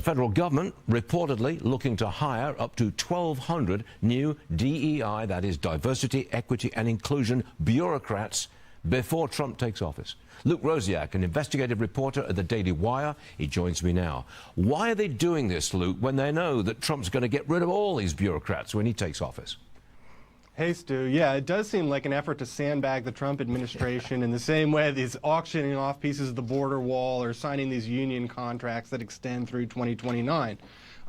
federal government reportedly looking to hire up to 1,200 new DEI, that is diversity, equity and inclusion bureaucrats, before Trump takes office. Luke Rosiak, an investigative reporter at the Daily Wire, he joins me now. Why are they doing this, Luke, when they know that Trump's going to get rid of all these bureaucrats when he takes office? Hey, Stu. Yeah, it does seem like an effort to sandbag the Trump administration in the same way that he's auctioning off pieces of the border wall or signing these union contracts that extend through 2029.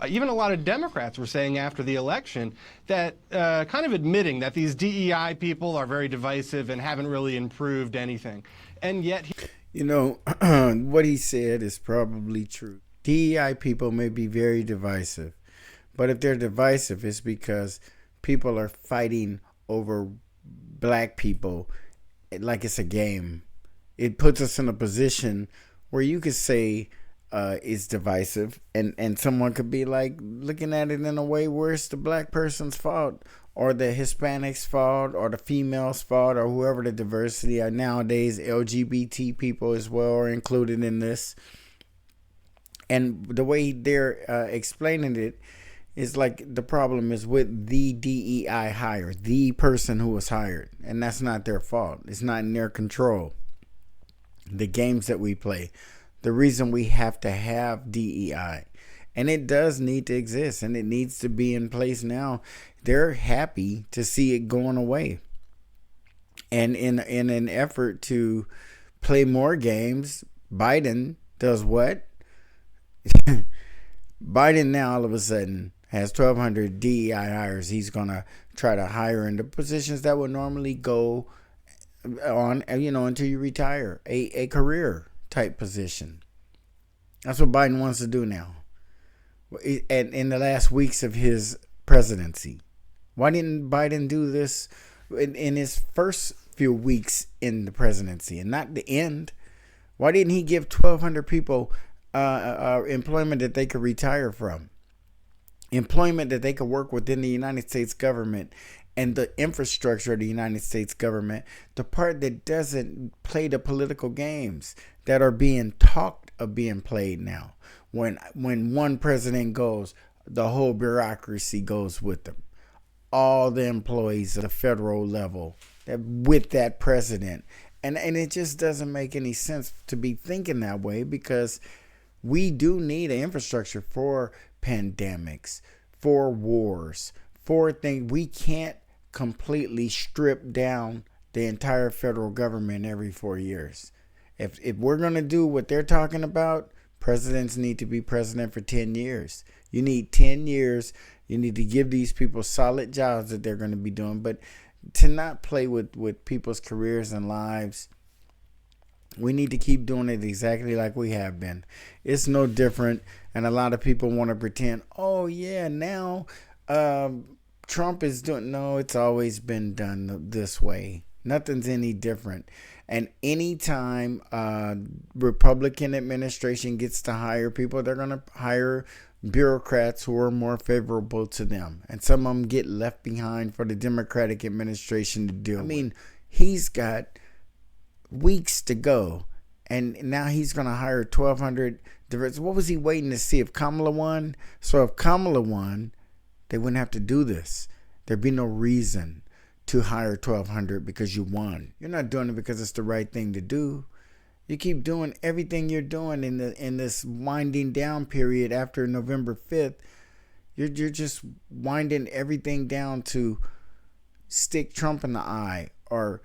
Even a lot of Democrats were saying after the election that kind of admitting that these DEI people are very divisive and haven't really improved anything. And yet, you know, what he said is probably true. DEI people may be very divisive, but if they're divisive, it's because people are fighting over black people like it's a game. It puts us in a position where you could say it's divisive, and someone could be like looking at it in a way where it's the black person's fault or the Hispanics' fault or the female's fault or whoever the diversity are. Nowadays, LGBT people as well are included in this. And the way they're explaining it is like the problem is with the DEI hire, the person who was hired. And that's not their fault. It's not in their control. The games that we play, the reason we have to have DEI. And it does need to exist, and it needs to be in place now. They're happy to see it going away. And in an effort to play more games, Biden does what? Biden now all of a sudden has 1,200 DEI hires. He's going to try to hire into positions that would normally go on, you know, until you retire, a career type position. That's what Biden wants to do now. And in the last weeks of his presidency, why didn't Biden do this in his first few weeks in the presidency and not the end? Why didn't he give 1,200 people employment that they could retire from? Employment that they could work within the United States government and the infrastructure of the United States government, the part that doesn't play the political games that are being talked of being played now. When one president goes, the whole bureaucracy goes with them. All the employees at the federal level with that president. And it just doesn't make any sense to be thinking that way, because we do need an infrastructure for pandemics, for wars, for things. We can't completely strip down the entire federal government every 4 years. If we're going to do what they're talking about, presidents need to be president for 10 years. You need 10 years. You need to give these people solid jobs that they're going to be doing. But to not play with people's careers and lives, we need to keep doing it exactly like we have been. It's no different. And a lot of people want to pretend, oh, yeah, now Trump is doing. No, it's always been done this way. Nothing's any different. And anytime Republican administration gets to hire people, they're going to hire bureaucrats who are more favorable to them. And some of them get left behind for the Democratic administration to deal with. I mean, he's got weeks to go. And now he's going to hire 1,200. What was he waiting to see if Kamala won? So if Kamala won, they wouldn't have to do this. There'd be no reason to hire 1,200 because you won. You're not doing it because it's the right thing to do. You keep doing everything you're doing in this winding down period after November 5th. You're just winding everything down to stick Trump in the eye or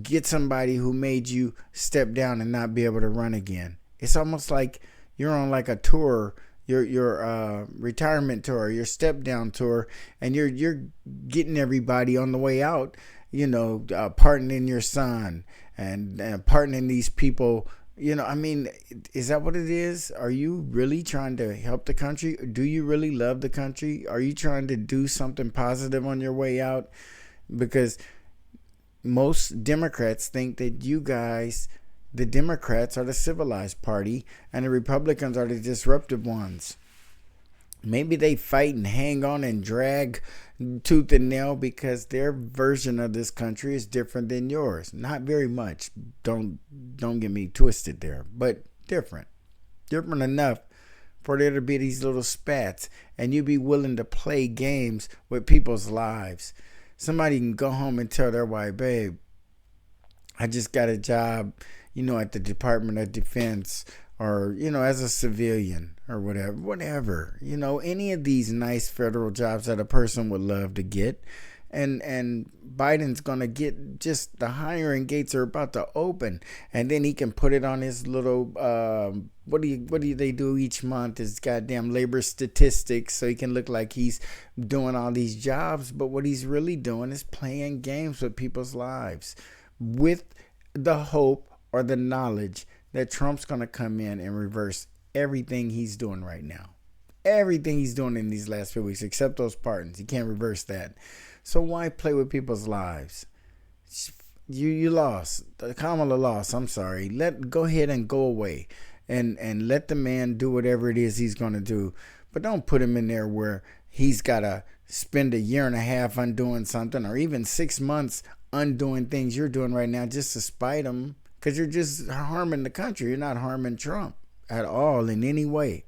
get somebody who made you step down and not be able to run again. It's almost like you're on like a tour, your retirement tour, your step down tour, and you're getting everybody on the way out, you know, pardoning your son and pardoning these people. You know, I mean, is that what it is? Are you really trying to help the country? Do you really love the country? Are you trying to do something positive on your way out? Because most Democrats think that you guys, the Democrats, are the civilized party and the Republicans are the disruptive ones. Maybe they fight and hang on and drag tooth and nail because their version of this country is different than yours. Not very much. Don't get me twisted there, but different. Different enough for there to be these little spats, and you be willing to play games with people's lives. Somebody can go home and tell their wife, babe, I just got a job, at the Department of Defense, or, as a civilian or whatever, any of these nice federal jobs that a person would love to get. And Biden's going to get, just the hiring gates are about to open, and then he can put it on his little, what do they do each month, his goddamn labor statistics, so he can look like he's doing all these jobs. But what he's really doing is playing games with people's lives with the hope or the knowledge that Trump's going to come in and reverse everything he's doing right now. Everything he's doing in these last few weeks, except those pardons. He can't reverse that. So why play with people's lives? You lost. Kamala lost. I'm sorry. Go ahead and go away. And let the man do whatever it is he's going to do. But don't put him in there where he's got to spend a year and a half undoing something, or even 6 months undoing things you're doing right now just to spite him, because you're just harming the country. You're not harming Trump at all in any way.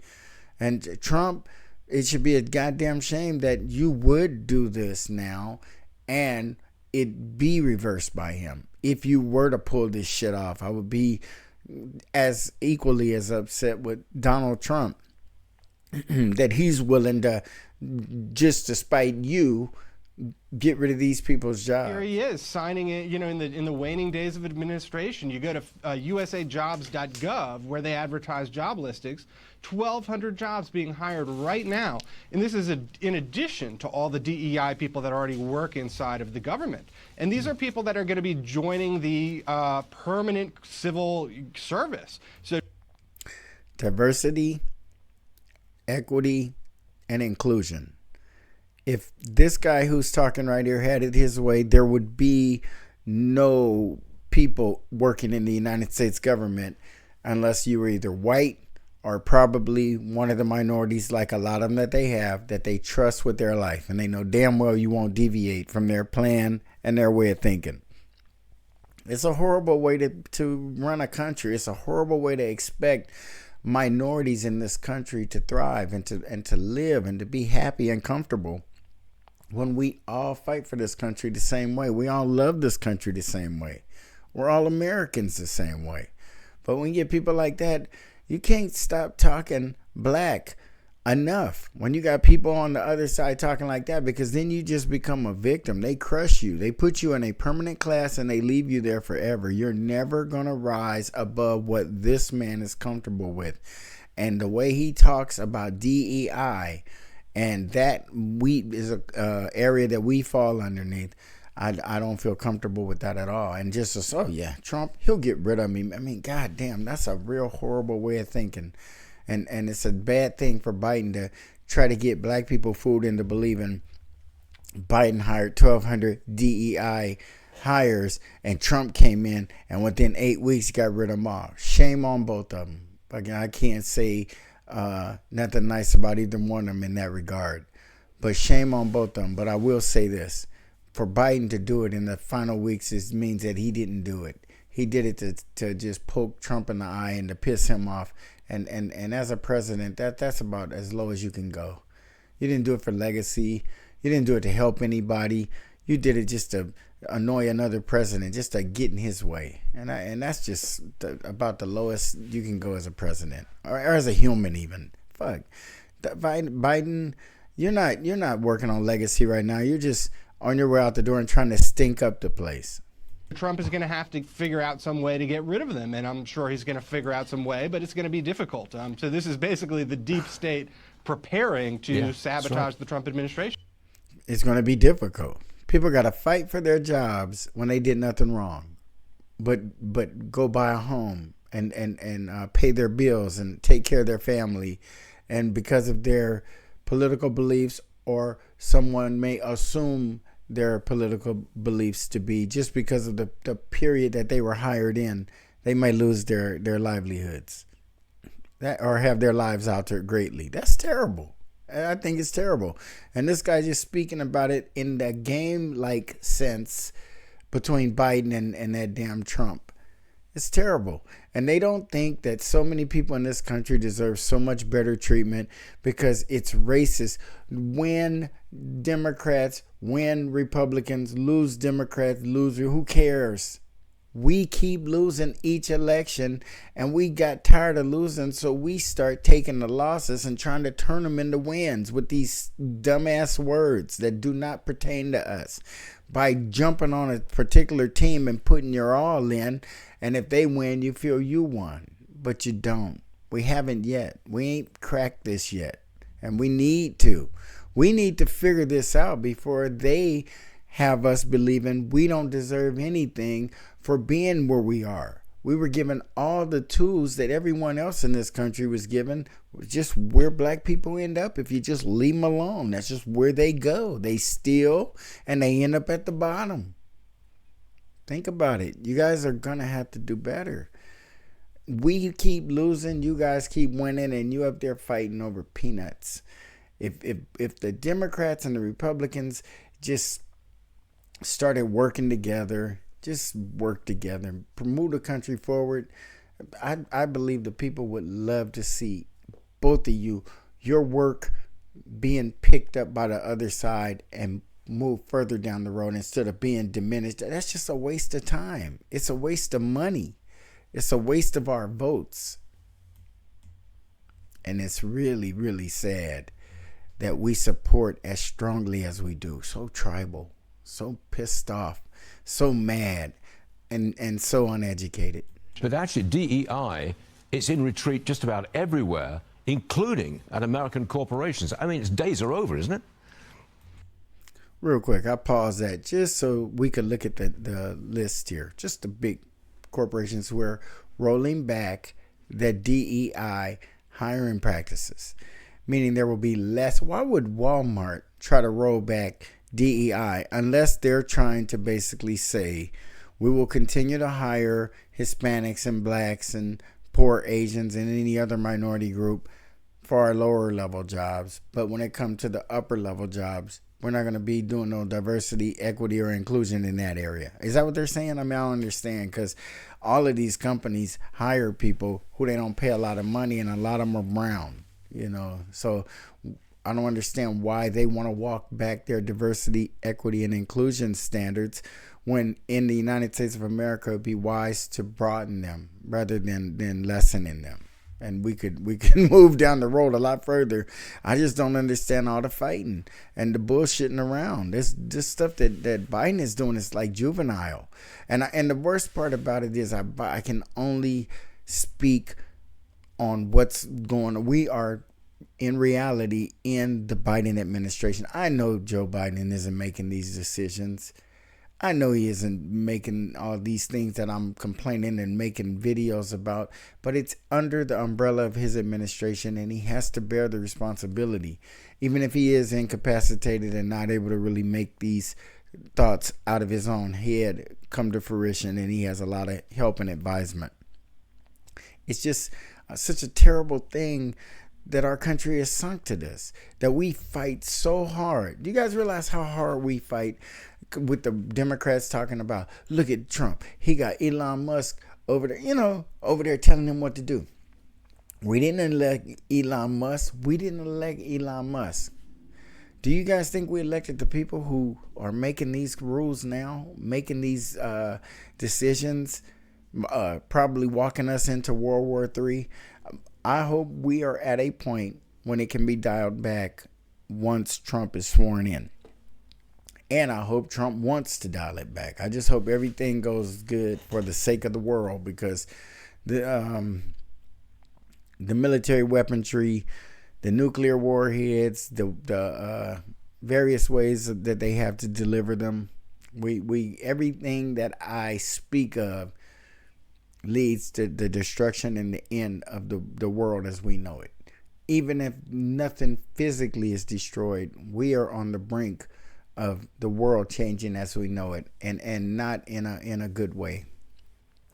And Trump, it should be a goddamn shame that you would do this now and it be reversed by him. If you were to pull this shit off, I would be as equally as upset with Donald Trump that he's willing to, just to spite you, get rid of these people's jobs. Here he is signing it, in the waning days of administration. You go to usajobs.gov, where they advertise job listings, 1,200 jobs being hired right now. And this is in addition to all the DEI people that already work inside of the government. And these are people that are going to be joining the permanent civil service. So diversity, equity, and inclusion. If this guy who's talking right here had it his way, there would be no people working in the United States government unless you were either white or probably one of the minorities, like a lot of them that they trust with their life, and they know damn well you won't deviate from their plan and their way of thinking. It's a horrible way to run a country. It's a horrible way to expect minorities in this country to thrive and to live and to be happy and comfortable, when we all fight for this country the same way. We all love this country the same way. We're all Americans the same way. But when you get people like that, you can't stop talking black enough. When you got people on the other side talking like that, because then you just become a victim. They crush you. They put you in a permanent class and they leave you there forever. You're never going to rise above what this man is comfortable with. And the way he talks about DEI, and that is a area that we fall underneath, I don't feel comfortable with that at all. And just as, oh yeah, Trump, he'll get rid of me. I mean, goddamn, that's a real horrible way of thinking. And it's a bad thing for Biden to try to get black people fooled into believing Biden hired 1,200 DEI hires and Trump came in and within 8 weeks got rid of them all. Shame on both of them. Again, I can't say nothing nice about either one of them in that regard. But shame on both of them. But I will say this. For Biden to do it in the final weeks, it means that he didn't do it. He did it to just poke Trump in the eye and to piss him off. And as a president, that's about as low as you can go. You didn't do it for legacy. You didn't do it to help anybody. You did it just to annoy another president, just to get in his way. And that's just about the lowest you can go as a president or as a human even. Fuck. Biden, you're not working on legacy right now. You're just on your way out the door and trying to stink up the place. Trump is going to have to figure out some way to get rid of them, and I'm sure he's going to figure out some way, but it's going to be difficult. So this is basically the deep state preparing to sabotage the Trump administration. It's going to be difficult. People got to fight for their jobs when they did nothing wrong, but go buy a home and pay their bills and take care of their family, and because of their political beliefs, or someone may assume their political beliefs to be, just because of the period that they were hired in, they might lose their livelihoods or have their lives altered greatly. That's terrible. I think it's terrible. And this guy just speaking about it in the game-like sense between Biden and that damn Trump. It's terrible. And they don't think that so many people in this country deserve so much better treatment because it's racist. When Democrats, when Republicans lose, Democrats lose, who cares? We keep losing each election, and we got tired of losing, so we start taking the losses and trying to turn them into wins with these dumbass words that do not pertain to us. By jumping on a particular team and putting your all in, and if they win, you feel you won, but you don't. We haven't yet. We ain't cracked this yet, and we need to. We need to figure this out before they have us believing we don't deserve anything for being where we are. We were given all the tools that everyone else in this country was given. Just where black people end up if you just leave them alone. That's just where they go. They steal and they end up at the bottom. Think about it. You guys are going to have to do better. We keep losing, you guys keep winning, and you up there fighting over peanuts. If the Democrats and the Republicans just started working together, just work together, move the country forward, I believe the people would love to see both of you, your work being picked up by the other side and move further down the road instead of being diminished. That's just a waste of time. It's a waste of money. It's a waste of our votes. And it's really, really sad that we support as strongly as we do. So tribal, so pissed off, so mad, and so uneducated. But actually, DEI, it's in retreat just about everywhere, including at American corporations. I mean, its days are over, isn't it? Real quick, I pause that just so we could look at the list here. Just the big corporations who are rolling back the DEI hiring practices, meaning there will be less. Why would Walmart try to roll back DEI unless they're trying to basically say we will continue to hire Hispanics and blacks and poor Asians and any other minority group for our lower level jobs, but when it comes to the upper level jobs, we're not going to be doing no diversity, equity, or inclusion in that area. Is that what they're saying? I mean, I don't understand, because all of these companies hire people who they don't pay a lot of money, and a lot of them are brown, you know. So I don't understand why they want to walk back their diversity, equity, and inclusion standards when in the United States of America it would be wise to broaden them rather than lessening them. And we could move down the road a lot further. I just don't understand all the fighting and the bullshitting around. This stuff that Biden is doing is like juvenile. And the worst part about it is I can only speak on what's going on. We are in reality in the Biden administration. I know Joe Biden isn't making these decisions. I know he isn't making all these things that I'm complaining and making videos about, but it's under the umbrella of his administration, and he has to bear the responsibility, even if he is incapacitated and not able to really make these thoughts out of his own head come to fruition, and he has a lot of help and advisement. It's just such a terrible thing that our country is sunk to this, that we fight so hard. Do you guys realize how hard we fight with the Democrats talking about, look at Trump, he got Elon Musk over there, over there telling him what to do. We didn't elect Elon Musk. Do you guys think we elected the people who are making these rules now, making these decisions, probably walking us into World War III? I hope we are at a point when it can be dialed back once Trump is sworn in. And I hope Trump wants to dial it back. I just hope everything goes good for the sake of the world, because the military weaponry, the nuclear warheads, the various ways that they have to deliver them, we everything that I speak of leads to the destruction and the end of the world as we know it. Even if nothing physically is destroyed, we are on the brink of the world changing as we know it, and not in a good way.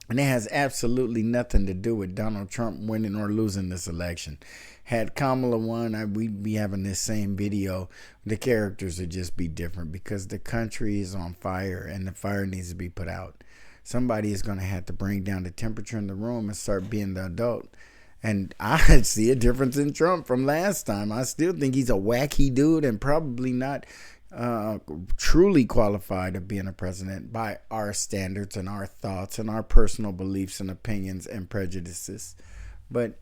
And it has absolutely nothing to do with Donald Trump winning or losing this election. Had Kamala won, we'd be having this same video. The characters would just be different, because the country is on fire and the fire needs to be put out. somebody is going to have to bring down the temperature in the room and start being the adult. And I see a difference in Trump from last time. I still think he's a wacky dude and probably not truly qualified of being a president by our standards and our thoughts and our personal beliefs and opinions and prejudices. But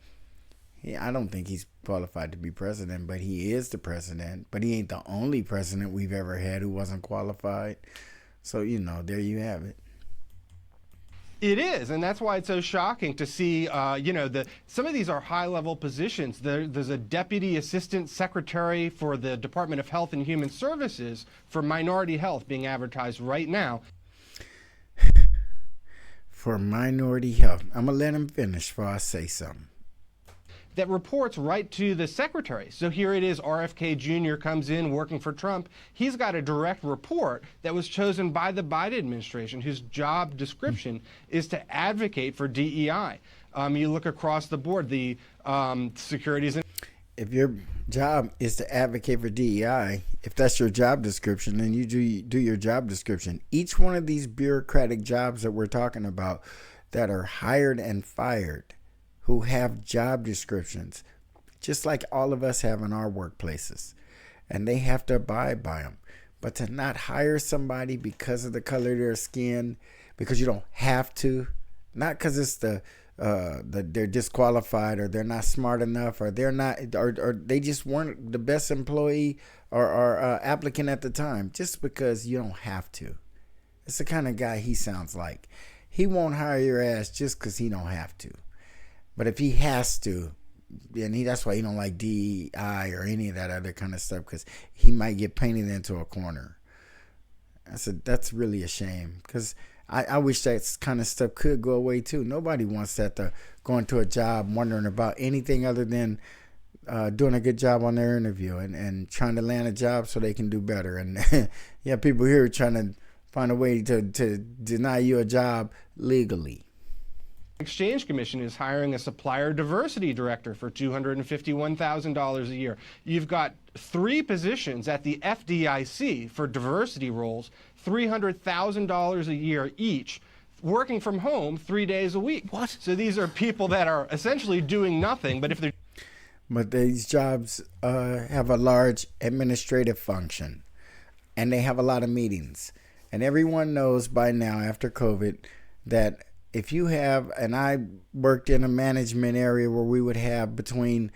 I don't think he's qualified to be president, but he is the president. But he ain't the only president we've ever had who wasn't qualified. So, there you have it. It is, and that's why it's so shocking to see, some of these are high-level positions. There's a deputy assistant secretary for the Department of Health and Human Services for minority health being advertised right now. For minority health. I'm going to let him finish before I say something. That reports right to the secretary. So here it is, RFK Jr. comes in working for Trump. He's got a direct report that was chosen by the Biden administration, whose job description is to advocate for DEI. You look across the board, the securities. If your job is to advocate for DEI, if that's your job description, then you do your job description. Each one of these bureaucratic jobs that we're talking about that are hired and fired, who have job descriptions, just like all of us have in our workplaces, and they have to abide by them. But to not hire somebody because of the color of their skin, because you don't have to, not because it's they're disqualified or they're not smart enough or they're not or they just weren't the best employee or applicant at the time, just because you don't have to. It's the kind of guy he sounds like. He won't hire your ass just because he don't have to. But if he has to, and that's why he don't like DEI or any of that other kind of stuff, because he might get painted into a corner. That's really a shame, because I wish that kind of stuff could go away too. Nobody wants that to go into a job wondering about anything other than doing a good job on their interview and trying to land a job so they can do better. And yeah, people here trying to find a way to deny you a job legally. Exchange Commission is hiring a supplier diversity director for $251,000 a year. You've got 3 positions at the FDIC for diversity roles, $300,000 a year each, working from home 3 days a week. What? So these are people that are essentially doing nothing, but these jobs have a large administrative function, and they have a lot of meetings. And everyone knows by now, after COVID, that if you have, and I worked in a management area where we would have between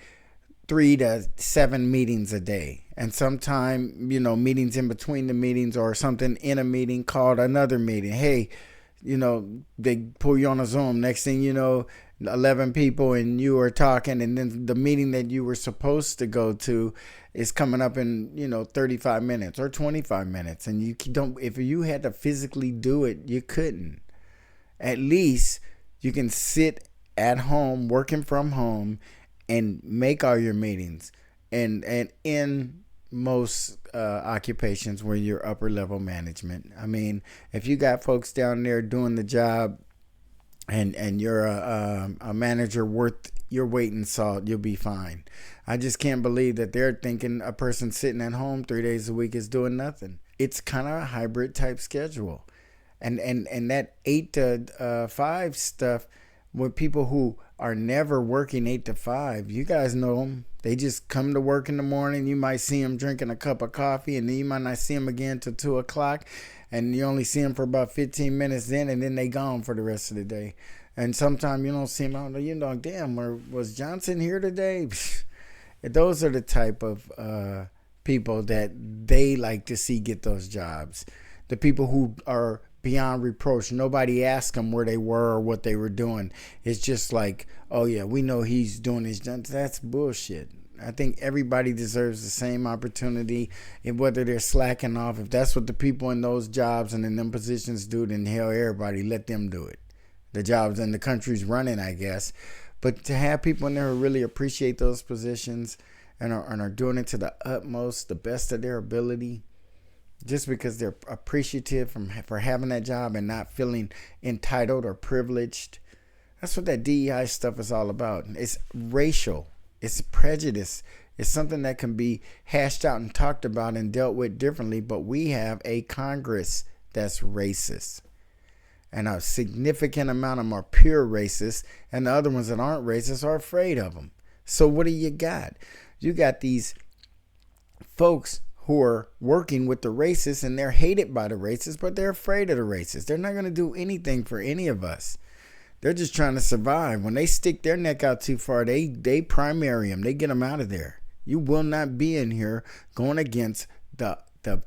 3 to 7 meetings a day. And sometime, meetings in between the meetings or something in a meeting called another meeting. Hey, they pull you on a Zoom. Next thing you know, 11 people and you are talking. And then the meeting that you were supposed to go to is coming up in, 35 minutes or 25 minutes. And if you had to physically do it, you couldn't. At least you can sit at home, working from home, and make all your meetings. And in most occupations where you're upper level management, I mean, if you got folks down there doing the job and you're a manager worth your weight in salt, you'll be fine. I just can't believe that they're thinking a person sitting at home 3 days a week is doing nothing. It's kind of a hybrid type schedule. And that 8 to 5 stuff with people who are never working 8 to 5, you guys know them. They just come to work in the morning. You might see them drinking a cup of coffee, and then you might not see them again till 2 o'clock. And you only see them for about 15 minutes then, and then they gone for the rest of the day. And sometimes you don't see them out. Damn, was Johnson here today? Those are the type of people that they like to see get those jobs. The people who are beyond reproach. Nobody asked them where they were or what they were doing. It's just like, oh yeah, we know he's doing his job. That's bullshit. I think everybody deserves the same opportunity, and whether they're slacking off, if that's what the people in those jobs and in them positions do, then hell, everybody let them do it. The jobs and the country's running, I guess. But to have people in there who really appreciate those positions and are doing it to the utmost, the best of their ability, just because they're appreciative for having that job and not feeling entitled or privileged. That's what that DEI stuff is all about. It's racial. It's prejudice. It's something that can be hashed out and talked about and dealt with differently, but we have a Congress that's racist. And a significant amount of them are pure racists, and the other ones that aren't racist are afraid of them. So what do you got? You got these folks who are working with the racists, and they're hated by the racists, but they're afraid of the racists. They're not going to do anything for any of us. They're just trying to survive. When they stick their neck out too far, they primary them. They get them out of there. You will not be in here going against the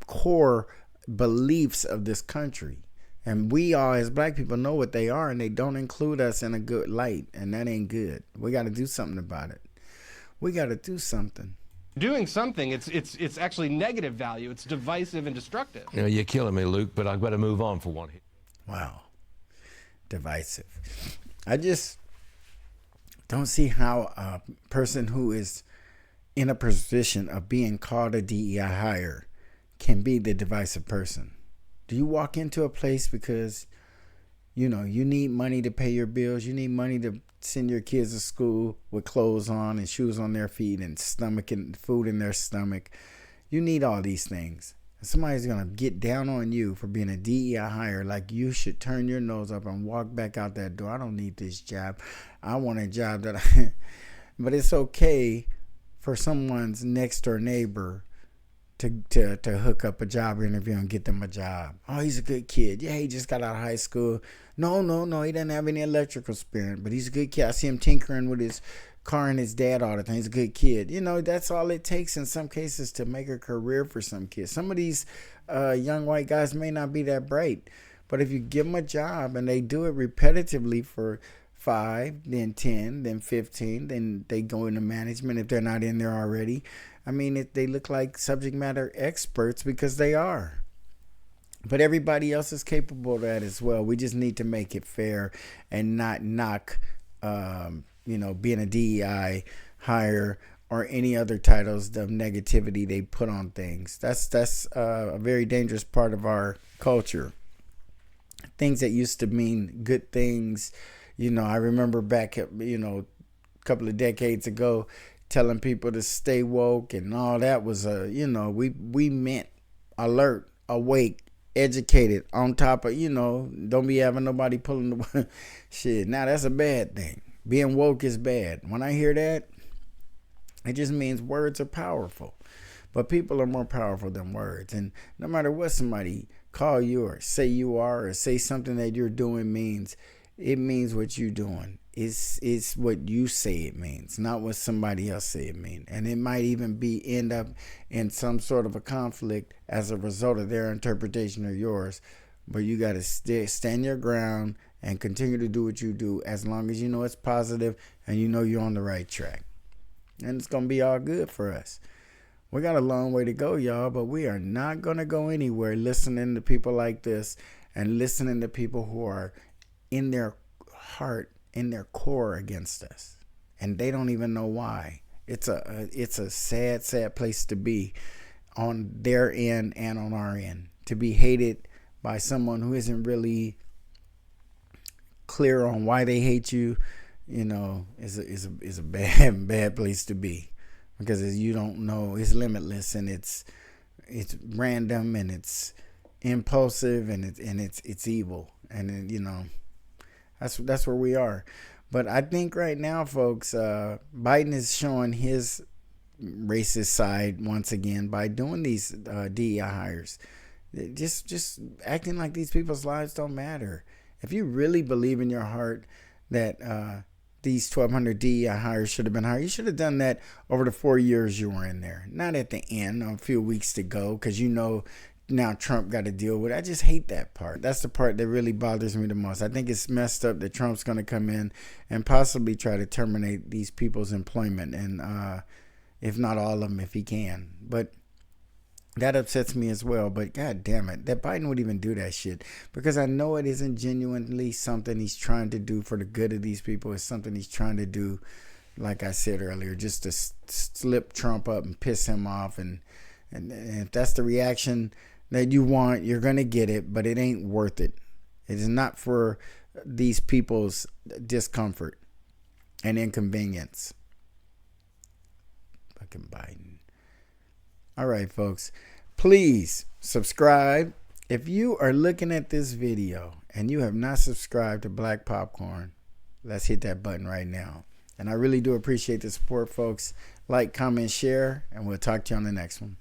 core beliefs of this country. And we all, as black people, know what they are, and they don't include us in a good light, and that ain't good. We got to do something about it. We got to do something. Doing something, it's actually negative value. It's divisive and destructive. You know, you're killing me, Luke, but I've got to move on for one. Wow. Divisive. I just don't see how a person who is in a position of being called a DEI hire can be the divisive person. Do you walk into a place because, you know, you need money to pay your bills, you need money to send your kids to school with clothes on and shoes on their feet and stomach and food in their stomach. You need all these things. And somebody's going to get down on you for being a DEI hire, like you should turn your nose up and walk back out that door. I don't need this job. I want a job that I... But it's okay for someone's next door neighbor to hook up a job interview and get them a job. Oh, he's a good kid. Yeah, he just got out of high school. No, he doesn't have any electrical experience, but he's a good kid. I see him tinkering with his car and his dad all the time. He's a good kid. You know, that's all it takes in some cases to make a career for some kids. Some of these young white guys may not be that bright, but if you give them a job and they do it repetitively for 5, then 10, then 15, then they go into management if they're not in there already. I mean, they look like subject matter experts because they are. But everybody else is capable of that as well. We just need to make it fair and not knock, being a DEI hire or any other titles of negativity they put on things. That's a very dangerous part of our culture. Things that used to mean good things. You know, I remember back, a couple of decades ago, telling people to stay woke and all that was we meant alert, awake, educated, on top of, don't be having nobody pulling the shit. Now that's a bad thing. Being woke is bad. When I hear that, it just means words are powerful. But people are more powerful than words. And no matter what somebody call you or say you are or say something that you're doing means, it means what you're doing. It's what you say it means, not what somebody else say it means. And it might even end up in some sort of a conflict as a result of their interpretation of yours. But you got to stand your ground and continue to do what you do as long as you know it's positive and you know you're on the right track. And it's going to be all good for us. We got a long way to go, y'all, but we are not going to go anywhere listening to people like this and listening to people who are in their heart, in their core against us, and they don't even know why. It's a sad place to be on their end and on our end, to be hated by someone who isn't really clear on why they hate you. Is a bad place to be, because you don't know. It's limitless and it's random and it's impulsive and it's evil, and That's where we are. But I think right now, folks, Biden is showing his racist side once again by doing these DEI hires. Just acting like these people's lives don't matter. If you really believe in your heart that these 1,200 DEI hires should have been hired, you should have done that over the 4 years you were in there. Not at the end, a few weeks to go, because now Trump got to deal with it. I just hate that part. That's the part that really bothers me the most. I think it's messed up that Trump's going to come in and possibly try to terminate these people's employment, and if not all of them, if he can. But that upsets me as well. But God damn it, that Biden would even do that shit, because I know it isn't genuinely something he's trying to do for the good of these people. It's something he's trying to do, like I said earlier, just to slip Trump up and piss him off. And if that's the reaction that you want, you're going to get it, but it ain't worth it. It is not for these people's discomfort and inconvenience. Fucking Biden. All right, folks. Please subscribe, If you are looking at this video and you have not subscribed to Black Popcorn, let's hit that button right now. And I really do appreciate the support, folks. Like, comment, share, and we'll talk to you on the next one.